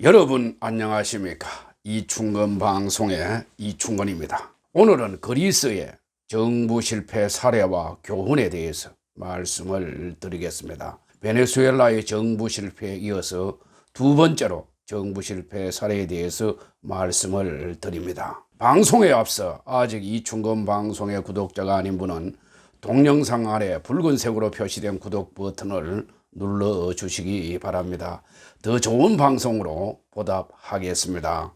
여러분 안녕하십니까? 이충건 방송의 이충건입니다. 오늘은 그리스의 정부 실패 사례와 교훈에 대해서 말씀을 드리겠습니다. 베네수엘라의 정부 실패에 이어서 두 번째로 정부 실패 사례에 대해서 말씀을 드립니다. 방송에 앞서 아직 이충건 방송의 구독자가 아닌 분은 동영상 아래 붉은색으로 표시된 구독 버튼을 눌러주시기 바랍니다. 더 좋은 방송으로 보답하겠습니다.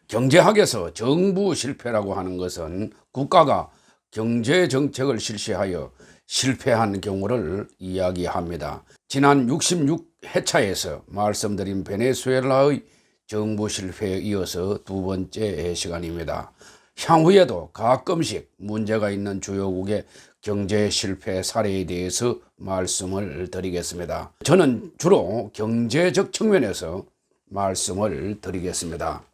경제학에서 정부 실패라고 하는 것은 국가가 경제정책을 실시하여 실패한 경우를 이야기합니다. 지난 66회차에서 말씀드린 베네수엘라의 정부 실패에 이어서 두 번째 시간입니다. 향후에도 가끔씩 문제가 있는 주요국의 경제 실패 사례에 대해서 말씀을 드리겠습니다. 저는 주로 경제적 측면에서 말씀을 드리겠습니다.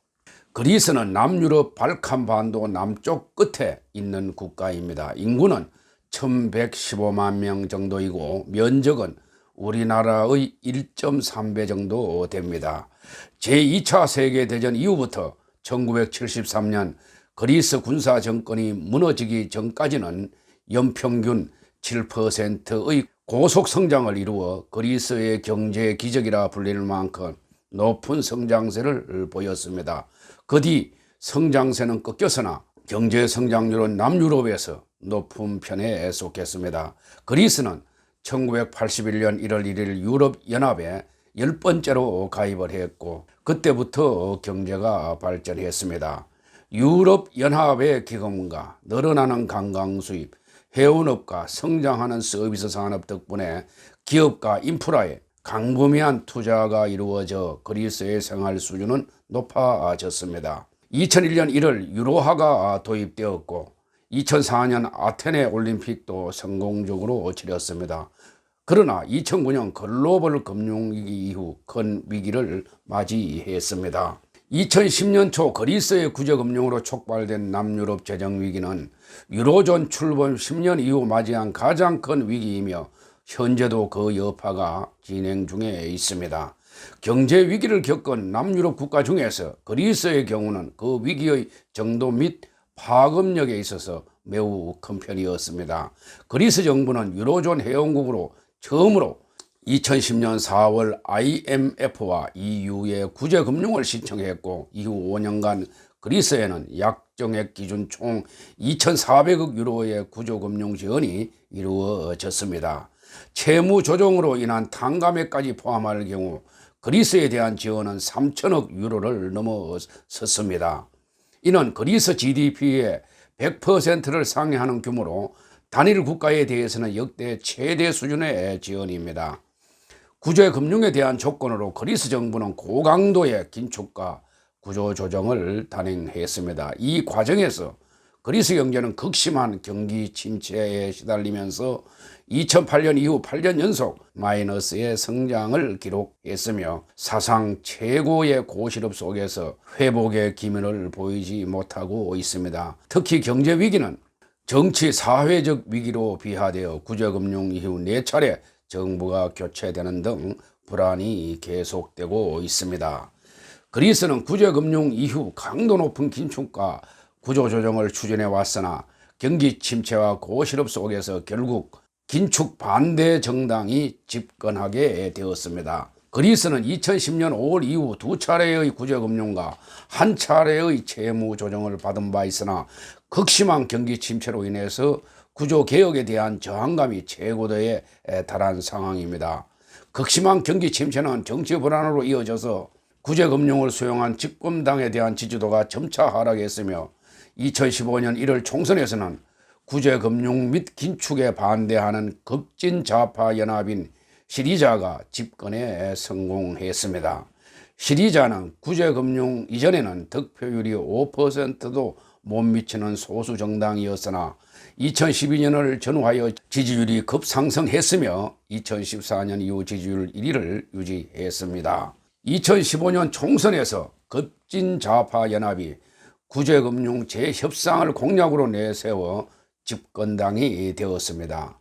그리스는 남유럽 발칸반도 남쪽 끝에 있는 국가입니다. 인구는 1115만 명 정도이고 면적은 우리나라의 1.3배 정도 됩니다. 제2차 세계대전 이후부터 1973년 그리스 군사 정권이 무너지기 전까지는 연평균 7%의 고속 성장을 이루어 그리스의 경제 기적이라 불릴 만큼 높은 성장세를 보였습니다. 그 뒤 성장세는 꺾였으나 경제 성장률은 남유럽에서 높은 편에 속했습니다. 그리스는 1981년 1월 1일 유럽연합에 10번째로 가입을 했고 그때부터 경제가 발전했습니다. 유럽연합의 기금과 늘어나는 관광 수입, 해운업과 성장하는 서비스 산업 덕분에 기업과 인프라에 광범위한 투자가 이루어져 그리스의 생활 수준은 높아졌습니다. 2001년 1월 유로화가 도입되었고 2004년 아테네 올림픽도 성공적으로 치렀습니다. 그러나 2009년 글로벌 금융위기 이후 큰 위기를 맞이했습니다. 2010년 초 그리스의 구제금융으로 촉발된 남유럽 재정위기는 유로존 출범 10년 이후 맞이한 가장 큰 위기이며 현재도 그 여파가 진행 중에 있습니다. 경제 위기를 겪은 남유럽 국가 중에서 그리스의 경우는 그 위기의 정도 및 파급력에 있어서 매우 큰 편이었습니다. 그리스 정부는 유로존 회원국으로 처음으로 2010년 4월 IMF와 EU의 구제금융을 신청했고 이후 5년간 그리스에는 약정액 기준 총 2,400억 유로의 구조금융 지원이 이루어졌습니다. 채무 조정으로 인한 탕감액까지 포함할 경우 그리스에 대한 지원은 3천억 유로를 넘어섰습니다. 이는 그리스 GDP의 100%를 상회하는 규모로 단일 국가에 대해서는 역대 최대 수준의 지원입니다. 구제금융에 대한 조건으로 그리스 정부는 고강도의 긴축과 구조조정을 단행했습니다. 이 과정에서 그리스 경제는 극심한 경기 침체에 시달리면서 2008년 이후 8년 연속 마이너스의 성장을 기록했으며 사상 최고의 고실업 속에서 회복의 기미를 보이지 못하고 있습니다. 특히 경제 위기는 정치 사회적 위기로 비화되어 구제금융 이후 4차례 정부가 교체되는 등 불안이 계속되고 있습니다. 그리스는 구제금융 이후 강도 높은 긴축과 구조조정을 추진해 왔으나 경기 침체와 고실업 속에서 결국 긴축 반대 정당이 집권하게 되었습니다. 그리스는 2010년 5월 이후 2차례의 구제금융과 1차례의 채무 조정을 받은 바 있으나 극심한 경기 침체로 인해서 구조개혁에 대한 저항감이 최고도에 달한 상황입니다. 극심한 경기 침체는 정치 불안으로 이어져서 구제금융을 수용한 집권당에 대한 지지도가 점차 하락했으며 2015년 1월 총선에서는 구제금융 및 긴축에 반대하는 극진 좌파 연합인 시리자가 집권에 성공했습니다. 시리자는 구제금융 이전에는 득표율이 5%도 못 미치는 소수 정당이었으나 2012년을 전후하여 지지율이 급상승했으며 2014년 이후 지지율 1위를 유지했습니다. 2015년 총선에서 급진 좌파 연합이 구제금융 재협상을 공약으로 내세워 집권당이 되었습니다.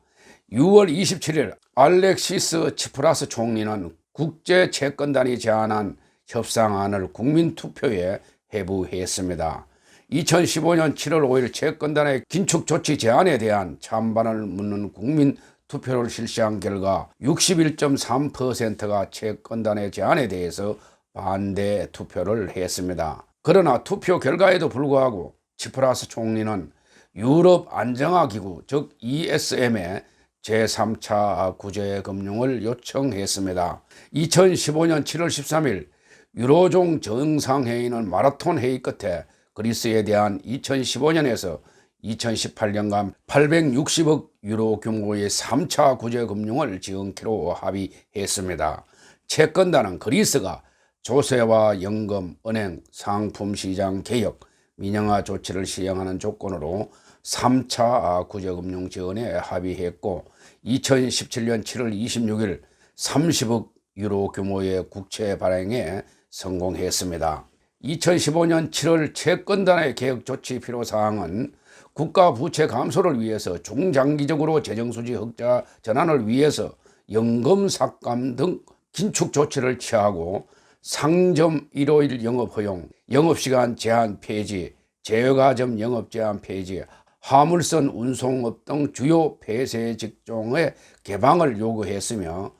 6월 27일 알렉시스 치프라스 총리는 국제채권단이 제안한 협상안을 국민투표에 회부했습니다. 2015년 7월 5일 채권단의 긴축 조치 제안에 대한 찬반을 묻는 국민투표를 실시한 결과 61.3%가 채권단의 제안에 대해서 반대 투표를 했습니다. 그러나 투표 결과에도 불구하고 치프라스 총리는 유럽 안정화기구 즉 ESM에 제3차 구제금융을 요청했습니다. 2015년 7월 13일 유로존 정상회의는 마라톤 회의 끝에 그리스에 대한 2015년에서 2018년간 860억 유로 규모의 3차 구제금융을 지원키로 합의했습니다. 채권단은 그리스가 조세와 연금, 은행, 상품시장 개혁, 민영화 조치를 시행하는 조건으로 3차 구제금융 지원에 합의했고 2017년 7월 26일 30억 유로 규모의 국채 발행에 성공했습니다. 2015년 7월 채권단의 개혁 조치 필요사항은 국가 부채 감소를 위해서 중장기적으로 재정수지 흑자 전환을 위해서 연금 삭감 등 긴축 조치를 취하고 상점 일요일 영업 허용, 영업시간 제한 폐지, 제휴가점 영업 제한 폐지, 화물선 운송업 등 주요 폐쇄 직종의 개방을 요구했으며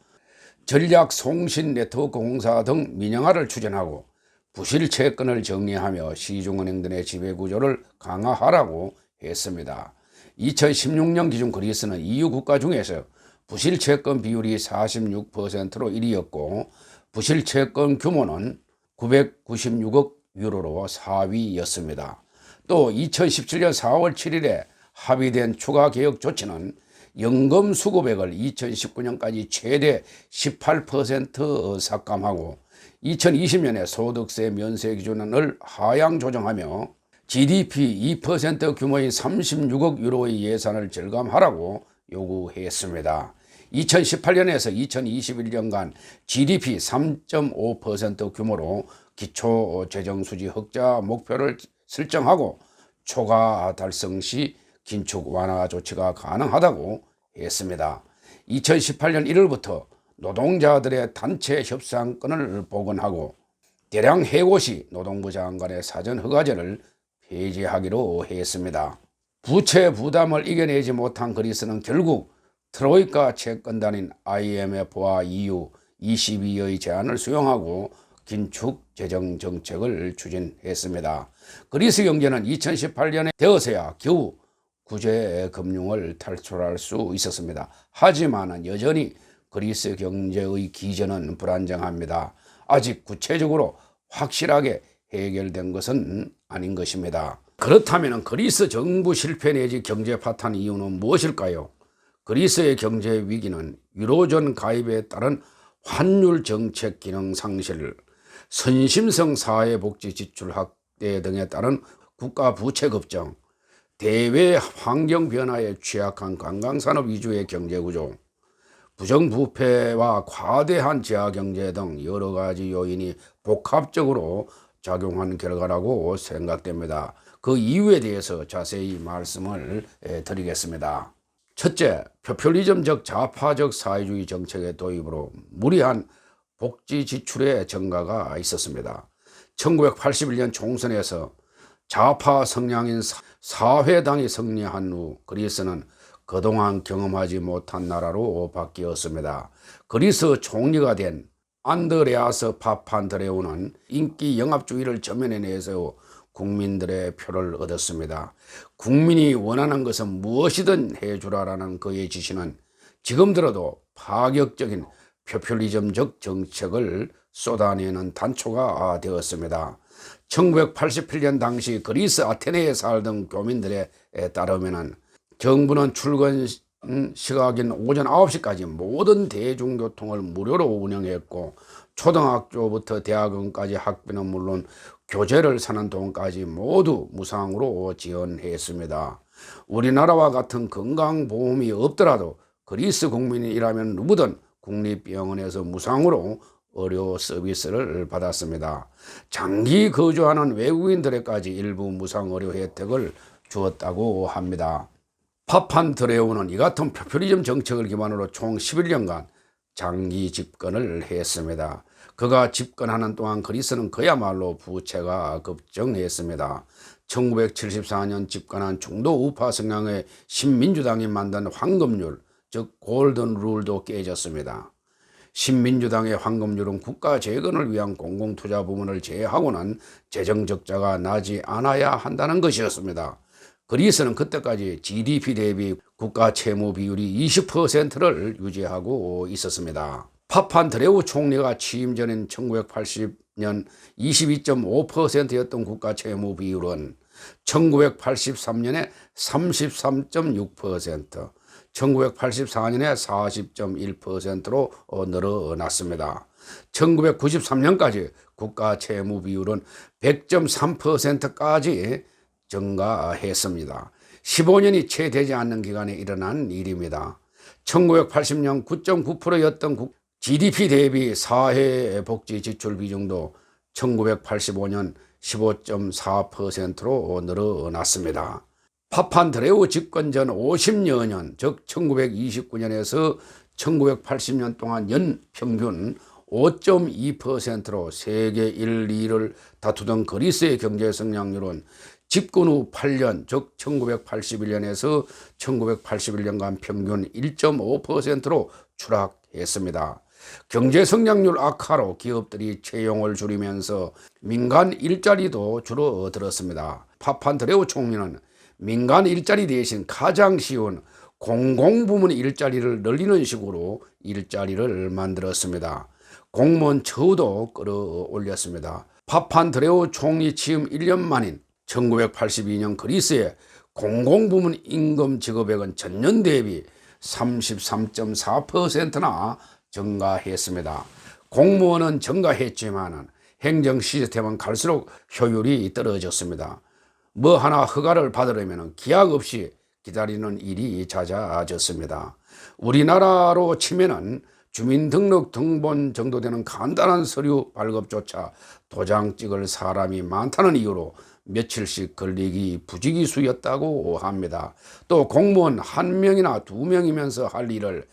전략송신네트워크공사 등 민영화를 추진하고 부실 채권을 정리하며 시중은행들의 지배구조를 강화하라고 했습니다. 2016년 기준 그리스는 EU 국가 중에서 부실 채권 비율이 46%로 1위였고 부실 채권 규모는 996억 유로로 4위였습니다. 또 2017년 4월 7일에 합의된 추가 개혁 조치는 연금 수급액을 2019년까지 최대 18% 삭감하고 2020년에 소득세 면세 기준을 하향 조정하며 GDP 2% 규모의 36억 유로의 예산을 절감하라고 요구했습니다. 2018년에서 2021년간 GDP 3.5% 규모로 기초재정수지 흑자 목표를 설정하고 초과 달성 시 긴축 완화 조치가 가능하다고 했습니다. 2018년 1월부터 노동자들의 단체 협상권을 복원하고 대량 해고 시 노동부 장관의 사전 허가제를 폐지하기로 했습니다. 부채 부담을 이겨내지 못한 그리스는 결국 트로이카 채권단인 IMF와 EU, ECB의 제안을 수용하고 긴축 재정 정책을 추진했습니다. 그리스 경제는 2018년에 되어서야 겨우 구제금융을 탈출할 수 있었습니다. 하지만 여전히 그리스 경제의 기전은 불안정합니다. 아직 구체적으로 확실하게 해결된 것은 아닌 것입니다. 그렇다면 그리스 정부 실패 내지 경제 파탄 이유는 무엇일까요? 그리스의 경제 위기는 유로존 가입에 따른 환율 정책 기능 상실, 선심성 사회복지 지출 확대 등에 따른 국가 부채 급증, 대외 환경 변화에 취약한 관광산업 위주의 경제구조, 부정부패와 과대한 지하경제 등 여러 가지 요인이 복합적으로 작용한 결과라고 생각됩니다. 그 이유에 대해서 자세히 말씀을 드리겠습니다. 첫째, 포퓰리즘적 좌파적 사회주의 정책의 도입으로 무리한 복지 지출의 증가가 있었습니다. 1981년 총선에서 좌파 성향인 사회당이 승리한 후 그리스는 그동안 경험하지 못한 나라로 바뀌었습니다. 그리스 총리가 된 안드레아스 파판드레우는 인기 영합주의를 전면에 내세워 국민들의 표를 얻었습니다. 국민이 원하는 것은 무엇이든 해주라라는 그의 지시는 지금 들어도 파격적인 포퓰리즘적 정책을 쏟아내는 단초가 되었습니다. 1988년 당시 그리스 아테네에 살던 교민들에 따르면 정부는 출근 시각인 오전 9시까지 모든 대중교통을 무료로 운영했고 초등학교부터 대학원까지 학비는 물론 교재를 사는 돈까지 모두 무상으로 지원했습니다. 우리나라와 같은 건강보험이 없더라도 그리스 국민이라면 누구든 국립병원에서 무상으로 의료 서비스를 받았습니다. 장기 거주하는 외국인들에까지 일부 무상 의료 혜택을 주었다고 합니다. 파판드레우는 이 같은 포퓰리즘 정책을 기반으로 총 11년간 장기 집권을 했습니다. 그가 집권하는 동안 그리스는 그야말로 부채가 급증했습니다. 1974년 집권한 중도 우파 성향의 신민주당이 만든 황금률, 즉 골든 룰도 깨졌습니다. 신민주당의 황금률은 국가 재건을 위한 공공투자 부문을 제외하고는 재정 적자가 나지 않아야 한다는 것이었습니다. 그리스는 그때까지 GDP 대비 국가 채무 비율이 20%를 유지하고 있었습니다. 파판드레우 총리가 취임 전인 1980년 22.5%였던 국가 채무 비율은 1983년에 33.6%, 1984년에 40.1%로 늘어났습니다. 1993년까지 국가 채무 비율은 100.3%까지 증가했습니다. 15년이 채 되지 않는 기간에 일어난 일입니다. 1980년 9.9%였던 GDP 대비 사회복지 지출 비중도 1985년 15.4%로 늘어났습니다. 파판드레우 집권 전 50여 년, 즉 1929년에서 1980년 동안 연평균 5.2%로 세계 1, 2위를 다투던 그리스의 경제 성장률은 집권 후 8년, 즉 1981년에서 1981년간 평균 1.5%로 추락했습니다. 경제 성장률 악화로 기업들이 채용을 줄이면서 민간 일자리도 줄어들었습니다. 파판드레우 총리는 민간 일자리 대신 가장 쉬운 공공부문 일자리를 늘리는 식으로 일자리를 만들었습니다. 공무원 처우도 끌어올렸습니다. 파판드레우 총리 취임 1년 만인 1982년 그리스의 공공부문 임금 지급액은 전년 대비 33.4%나 증가했습니다. 공무원은 증가했지만 행정 시스템은 갈수록 효율이 떨어졌습니다. 뭐 하나 허가를 받으려면 기약 없이 기다리는 일이 잦아졌습니다. 우리나라로 치면은 주민등록 등본 정도 되는 간단한 서류 발급조차 도장 찍을 사람이 많다는 이유로 며칠씩 걸리기 부지기수였다고 합니다. 또 공무원 1명이나 2명이면서 할 일을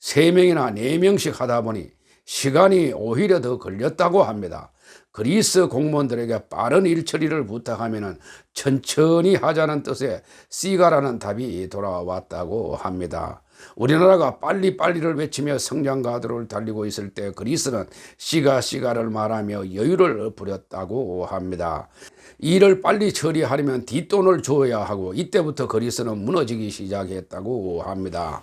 3명이나 4명씩 하다 보니 시간이 오히려 더 걸렸다고 합니다. 그리스 공무원들에게 빠른 일 처리를 부탁하면 천천히 하자는 뜻의 씨가라는 답이 돌아왔다고 합니다. 우리나라가 빨리빨리를 외치며 성장가도를 달리고 있을 때 그리스는 씨가를 말하며 여유를 부렸다고 합니다. 일을 빨리 처리하려면 뒷돈을 줘야 하고 이때부터 그리스는 무너지기 시작했다고 합니다.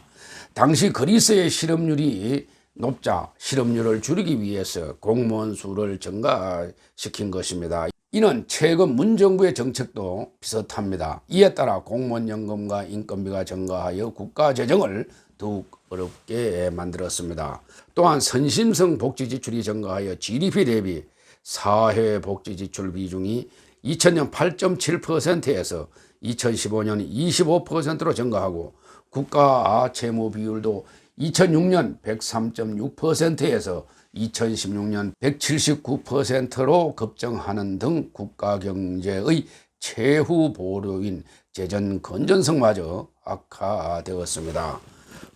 당시 그리스의 실업률이 높자 실업률을 줄이기 위해서 공무원 수를 증가시킨 것입니다. 이는 최근 문정부의 정책도 비슷합니다. 이에 따라 공무원 연금과 인건비가 증가하여 국가 재정을 더욱 어렵게 만들었습니다. 또한 선심성 복지 지출이 증가하여 GDP 대비 사회복지 지출 비중이 2000년 8.7%에서 2015년 25%로 증가하고 국가 채무 비율도 2006년 103.6%에서 2016년 179%로 급증하는 등 국가 경제의 최후 보루인 재정 건전성마저 악화되었습니다.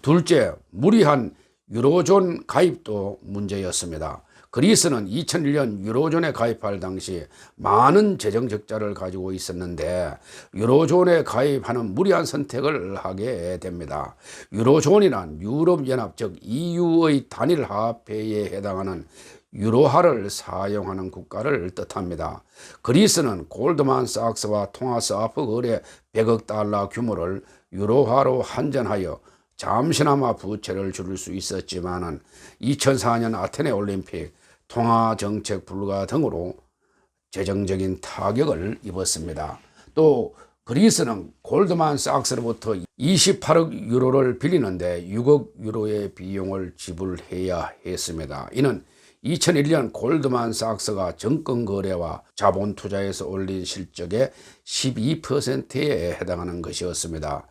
둘째, 무리한 유로존 가입도 문제였습니다. 그리스는 2001년 유로존에 가입할 당시 많은 재정 적자를 가지고 있었는데 유로존에 가입하는 무리한 선택을 하게 됩니다. 유로존이란 유럽연합 즉 EU의 단일 화폐에 해당하는 유로화를 사용하는 국가를 뜻합니다. 그리스는 골드만삭스와 통화스와프 거래 100억 달러 규모를 유로화로 환전하여 잠시나마 부채를 줄일 수 있었지만 2004년 아테네 올림픽, 통화정책 불가 등으로 재정적인 타격을 입었습니다. 또 그리스는 골드만삭스로부터 28억 유로를 빌리는데 6억 유로의 비용을 지불해야 했습니다. 이는 2001년 골드만삭스가 정권거래와 자본투자에서 올린 실적의 12%에 해당하는 것이었습니다.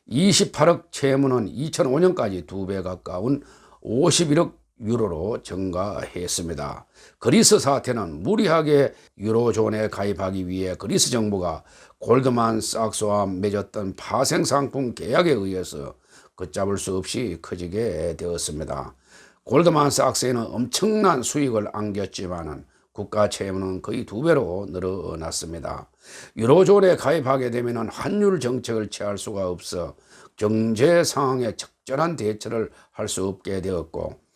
28억 채무는 2005년까지 2배 가까운 51억 유로로 증가했습니다. 그리스 사태는 무리하게 유로존에 가입하기 위해 그리스 정부가 골드만삭스와 맺었던 파생상품 계약에 의해서 걷잡을 수 없이 커지게 되었습니다. 골드만삭스에는 엄청난 수익을 안겼지만은 국가 채무는 거의 2배로 늘어났습니다. 유로존에 가입하게 되면 환율 정책을 취할 수가 없어 경제 상황에 적절한 대처를 할 수 없게 되었고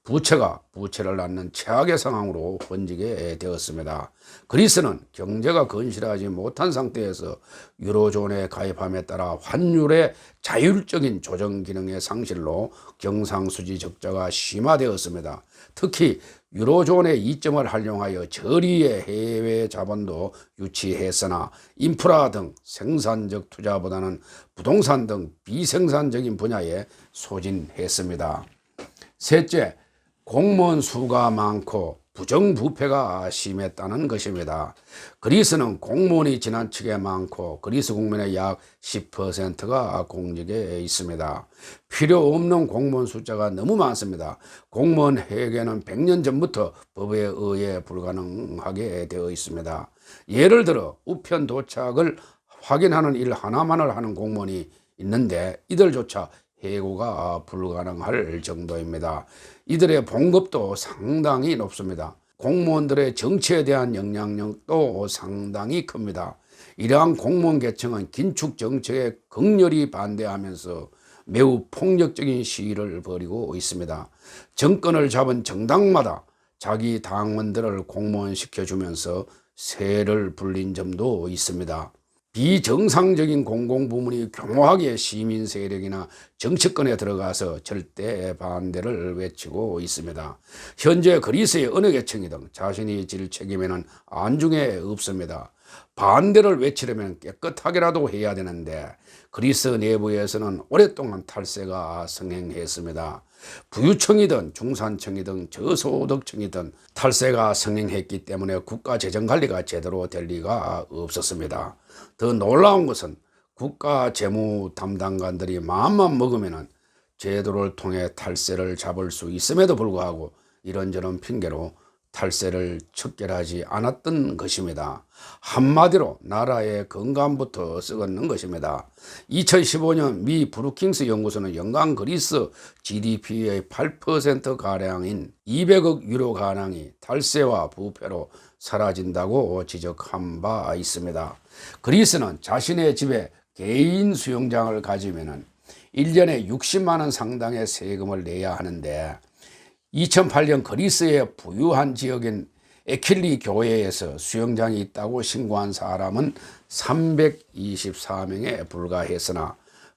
부채가 부채를 낳는 최악의 상황으로 번지게 되었습니다. 그리스는 경제가 건실하지 못한 상태에서 유로존에 가입함에 따라 환율의 자율적인 조정 기능의 상실로 경상수지 적자가 심화되었습니다. 특히 유로존의 이점을 활용하여 저리의 해외 자본도 유치했으나 인프라 등 생산적 투자보다는 부동산 등 비생산적인 분야에 소진했습니다. 셋째, 공무원 수가 많고 부정부패가 심했다는 것입니다. 그리스는 공무원이 지나치게 많고 그리스 국민의 약 10%가 공직에 있습니다. 필요 없는 공무원 숫자가 너무 많습니다. 공무원 회계는 100년 전부터 법에 의해 불가능하게 되어 있습니다. 예를 들어 우편 도착을 확인하는 일 하나만을 하는 공무원이 있는데 이들조차 해고가 불가능할 정도입니다. 이들의 봉급도 상당히 높습니다. 공무원들의 정치에 대한 영향력도 상당히 큽니다. 이러한 공무원 계층은 긴축 정책에 극렬히 반대하면서 매우 폭력적인 시위를 벌이고 있습니다. 정권을 잡은 정당마다 자기 당원들을 공무원 시켜주면서 세를 불린 점도 있습니다. 비정상적인 공공부문이 교묘하게 시민 세력이나 정치권에 들어가서 절대 반대를 외치고 있습니다. 현재 그리스의 어느 계층이든 자신이 질 책임에는 안중에 없습니다. 반대를 외치려면 깨끗하게라도 해야 되는데 그리스 내부에서는 오랫동안 탈세가 성행했습니다. 부유층이든 중산층이든 저소득층이든 탈세가 성행했기 때문에 국가 재정 관리가 제대로 될 리가 없었습니다. 더 놀라운 것은 국가 재무 담당관들이 마음만 먹으면 제도를 통해 탈세를 잡을 수 있음에도 불구하고 이런저런 핑계로 탈세를 척결하지 않았던 것입니다. 한마디로 나라의 건강부터 썩었는 것입니다. 2015년 미 브루킹스 연구소는 연간 그리스 GDP의 8%가량인 200억 유로가량이 탈세와 부패로 사라진다고 지적한 바 있습니다. 그리스는 자신의 집에 개인 수영장을 가지면 1년에 60만 원 상당의 세금을 내야 하는데 2008년 그리스의 부유한 지역인 에킬리 교회에서 수영장이 있다고 신고한 사람은 324명에 불과했으나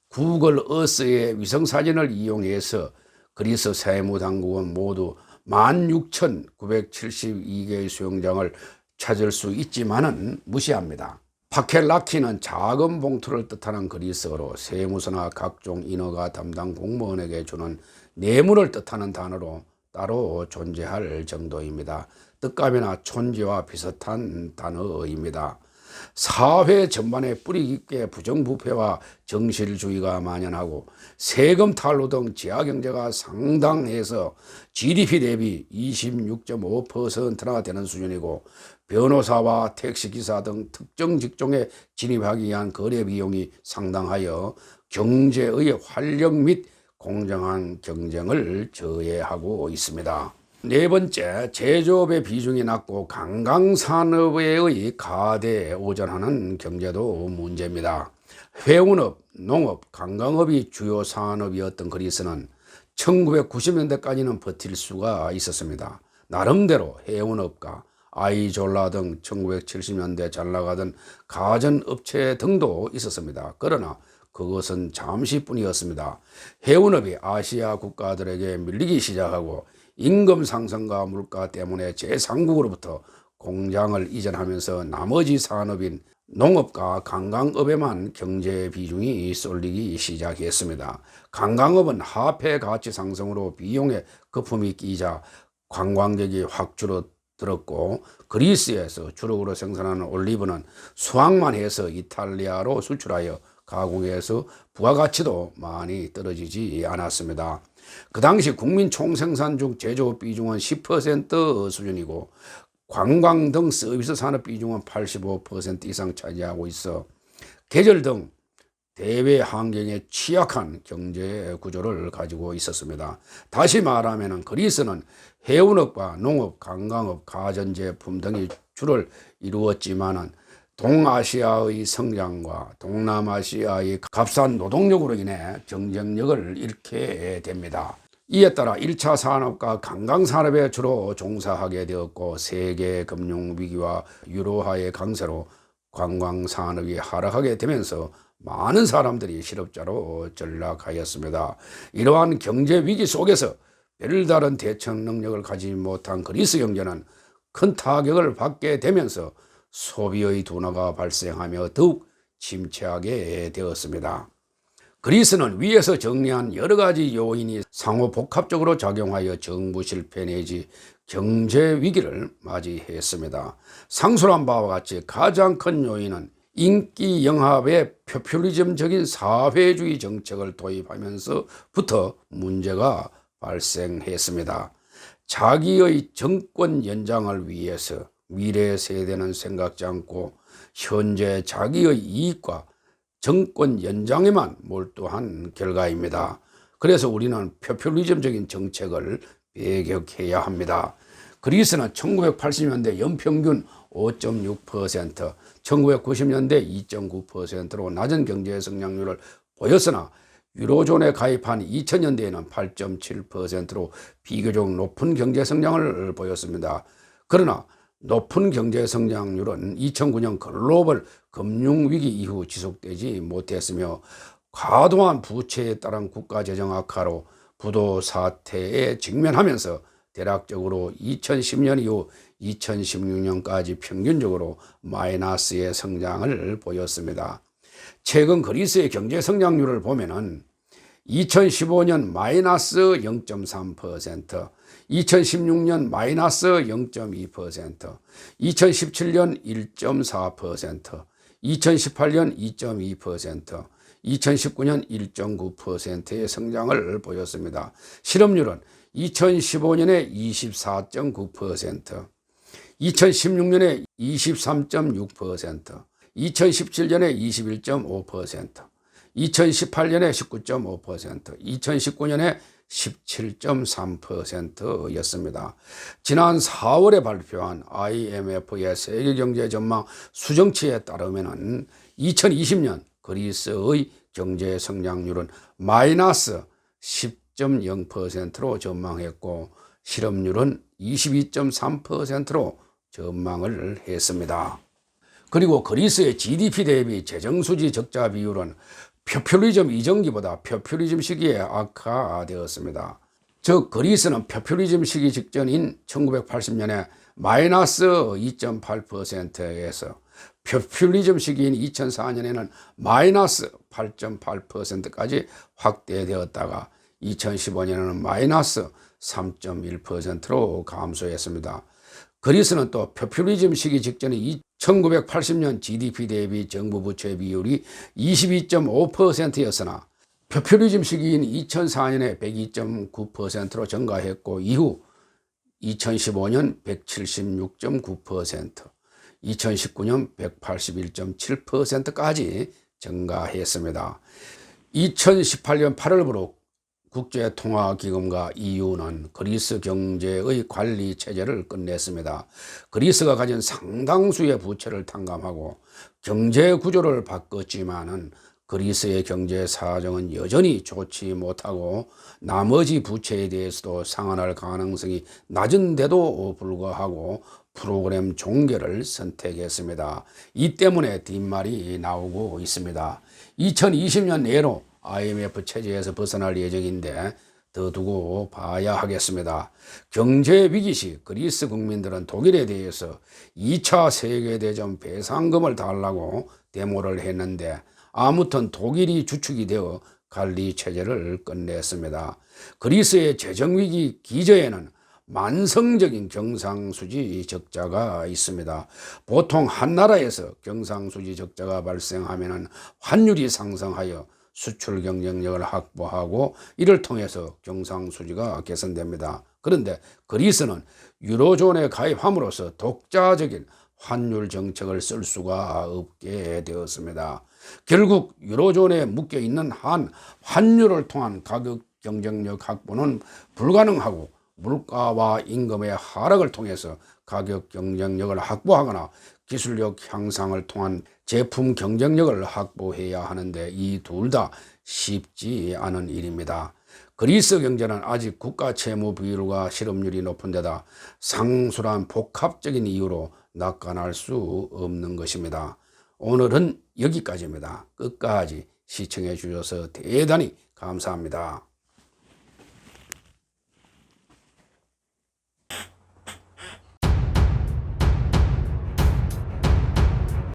구글 어스의 위성사진을 이용해서 그리스 세무당국은 모두 16,972개의 수영장을 찾을 수 있지만은 무시합니다. 파켈라키는 작은 봉투를 뜻하는 그리스어로 세무서나 각종 인허가 담당 공무원에게 주는 뇌물을 뜻하는 단어로 따로 존재할 정도입니다. 뜻값이나 촌지와 비슷한 단어입니다. 사회 전반에 뿌리 깊게 부정부패와 정실주의가 만연하고 세금 탈루 등 지하경제가 상당해서 GDP 대비 26.5%나 되는 수준이고 변호사와 택시기사 등 특정 직종에 진입하기 위한 거래 비용이 상당하여 경제의 활력 및 공정한 경쟁을 저해하고 있습니다. 네 번째, 제조업의 비중이 낮고 관광산업의 가대에 오전하는 경제도 문제입니다. 회운업, 농업, 관광업이 주요 산업이었던 그리스는 1990년대까지는 버틸 수가 있었습니다. 나름대로 해운업과 아이졸라 등 1970년대 잘 나가던 가전업체 등도 있었습니다. 그러나 그것은 잠시뿐이었습니다. 해운업이 아시아 국가들에게 밀리기 시작하고 임금 상승과 물가 때문에 제3국으로부터 공장을 이전하면서 나머지 산업인 농업과 관광업에만 경제 비중이 쏠리기 시작했습니다. 관광업은 화폐 가치 상승으로 비용에 거품이 끼자 관광객이 확 줄어들었고 그리스에서 주력으로 생산하는 올리브는 수확만 해서 이탈리아로 수출하여 가공해서 부가가치도 많이 떨어지지 않았습니다. 그 당시 국민 총생산 중 제조업 비중은 10% 수준이고 관광 등 서비스 산업 비중은 85% 이상 차지하고 있어 계절 등 대외 환경에 취약한 경제 구조를 가지고 있었습니다. 다시 말하면 그리스는 해운업과 농업, 관광업, 가전제품 등이 주를 이루었지만은 동아시아의 성장과 동남아시아의 값싼 노동력으로 인해 경쟁력을 잃게 됩니다. 이에 따라 1차 산업과 관광산업에 주로 종사하게 되었고 세계 금융위기와 유로화의 강세로 관광산업이 하락하게 되면서 많은 사람들이 실업자로 전락하였습니다. 이러한 경제위기 속에서 별다른 대처 능력을 가지지 못한 그리스 경제는 큰 타격을 받게 되면서 소비의 둔화가 발생하며 더욱 침체하게 되었습니다. 그리스는 위에서 정리한 여러 가지 요인이 상호 복합적으로 작용하여 정부 실패 내지 경제 위기를 맞이했습니다. 상述한 바와 같이 가장 큰 요인은 인기 영합의 포퓰리즘적인 사회주의 정책을 도입하면서부터 문제가 발생했습니다. 자기의 정권 연장을 위해서 미래 세대는 생각지 않고 현재 자기의 이익과 정권 연장에만 몰두한 결과입니다. 그래서 우리는 포퓰리즘적인 정책을 배격해야 합니다. 그리스는 1980년대 연평균 5.6%, 1990년대 2.9%로 낮은 경제 성장률을 보였으나 유로존에 가입한 2000년대에는 8.7%로 비교적 높은 경제 성장을 보였습니다. 그러나 높은 경제 성장률은 2009년 글로벌 금융위기 이후 지속되지 못했으며 과도한 부채에 따른 국가재정 악화로 부도 사태에 직면하면서 대략적으로 2010년 이후 2016년까지 평균적으로 마이너스의 성장을 보였습니다. 최근 그리스의 경제 성장률을 보면은 2015년 마이너스 0.3%, 2016년 마이너스 0.2%, 2017년 1.4%, 2018년 2.2%, 2019년 1.9%의 성장을 보였습니다. 실업률은 2015년에 24.9%, 2016년에 23.6%, 2017년에 21.5%, 2018년에 19.5%, 2019년에 17.3%였습니다. 지난 4월에 발표한 IMF의 세계경제 전망 수정치에 따르면 2020년 그리스의 경제 성장률은 마이너스 10.0%로 전망했고 실업률은 22.3%로 전망을 했습니다. 그리고 그리스의 GDP 대비 재정수지 적자 비율은 포퓰리즘 이전기보다 포퓰리즘 시기에 악화되었습니다. 즉 그리스는 포퓰리즘 시기 직전인 1980년에 마이너스 2.8%에서 포퓰리즘 시기인 2004년에는 마이너스 8.8%까지 확대되었다가 2015년에는 마이너스 3.1%로 감소했습니다. 그리스는 또 포퓰리즘 시기 직전인 1980년 GDP 대비 정부 부채 비율이 22.5%였으나 포퓰리즘 시기인 2004년에 102.9%로 증가했고 이후 2015년 176.9%, 2019년 181.7%까지 증가했습니다. 2018년 8월부로 국제통화기금과 EU는 그리스 경제의 관리 체제를 끝냈습니다. 그리스가 가진 상당수의 부채를 탕감하고 경제 구조를 바꿨지만은 그리스의 경제 사정은 여전히 좋지 못하고 나머지 부채에 대해서도 상환할 가능성이 낮은데도 불구하고 프로그램 종결을 선택했습니다. 이 때문에 뒷말이 나오고 있습니다. 2020년 내로 IMF 체제에서 벗어날 예정인데 더 두고 봐야 하겠습니다. 경제 위기 시 그리스 국민들은 독일에 대해서 2차 세계대전 배상금을 달라고 데모를 했는데 아무튼 독일이 주축이 되어 관리 체제를 끝냈습니다. 그리스의 재정위기 기저에는 만성적인 경상수지 적자가 있습니다. 보통 한 나라에서 경상수지 적자가 발생하면 환율이 상승하여 수출 경쟁력을 확보하고 이를 통해서 경상수지가 개선됩니다. 그런데 그리스는 유로존에 가입함으로써 독자적인 환율 정책을 쓸 수가 없게 되었습니다. 결국 유로존에 묶여 있는 한 환율을 통한 가격 경쟁력 확보는 불가능하고 물가와 임금의 하락을 통해서 가격 경쟁력을 확보하거나 기술력 향상을 통한 제품 경쟁력을 확보해야 하는데 이 둘 다 쉽지 않은 일입니다. 그리스 경제는 아직 국가 채무 비율과 실업률이 높은 데다 상술한 복합적인 이유로 낙관할 수 없는 것입니다. 오늘은 여기까지입니다. 끝까지 시청해 주셔서 대단히 감사합니다.